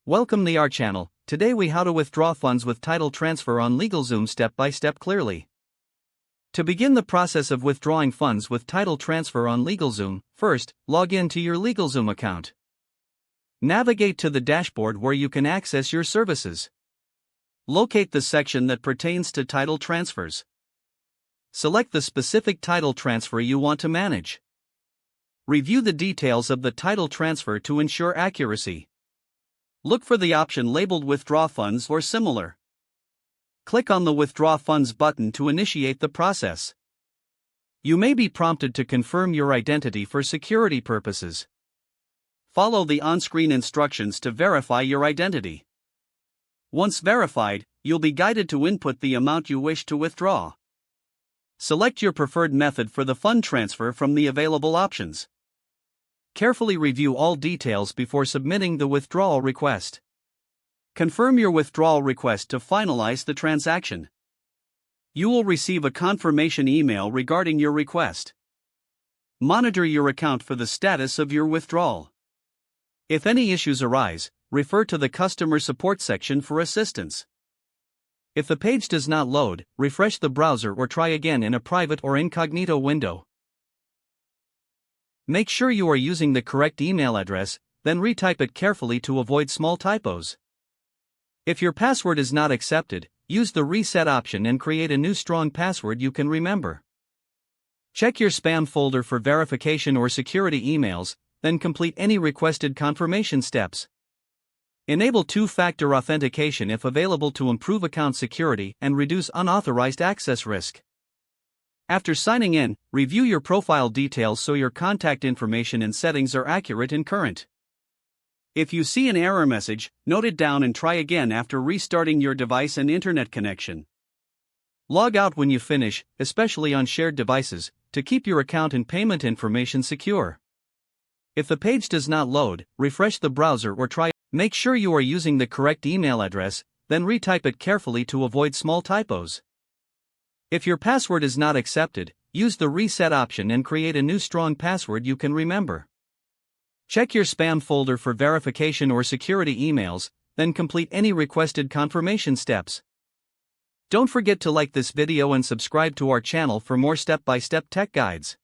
Welcome to our channel. Today we how to withdraw funds with title transfer on LegalZoom step by step clearly. To begin the process of withdrawing funds with title transfer on LegalZoom, first, log in to your LegalZoom account. Navigate to the dashboard where you can access your services. Locate the section that pertains to title transfers. Select the specific title transfer you want to manage. Review the details of the title transfer to ensure accuracy. Look for the option labeled Withdraw Funds or similar. Click on the Withdraw Funds button to initiate the process. You may be prompted to confirm your identity for security purposes. Follow the on-screen instructions to verify your identity. Once verified, you'll be guided to input the amount you wish to withdraw. Select your preferred method for the fund transfer from the available options. Carefully review all details before submitting the withdrawal request. Confirm your withdrawal request to finalize the transaction. You will receive a confirmation email regarding your request. Monitor your account for the status of your withdrawal. If any issues arise, refer to the customer support section for assistance. If the page does not load, refresh the browser or try again in a private or incognito window. Make sure you are using the correct email address, then retype it carefully to avoid small typos. If your password is not accepted, use the reset option and create a new strong password you can remember. Check your spam folder for verification or security emails, then complete any requested confirmation steps. Enable two-factor authentication if available to improve account security and reduce unauthorized access risk. After signing in, review your profile details so your contact information and settings are accurate and current. If you see an error message, note it down and try again after restarting your device and internet connection. Log out when you finish, especially on shared devices, to keep your account and payment information secure. If the page does not load, refresh the browser or try. Make sure you are using the correct email address, then retype it carefully to avoid small typos. If your password is not accepted, use the reset option and create a new strong password you can remember. Check your spam folder for verification or security emails, then complete any requested confirmation steps. Don't forget to like this video and subscribe to our channel for more step-by-step tech guides.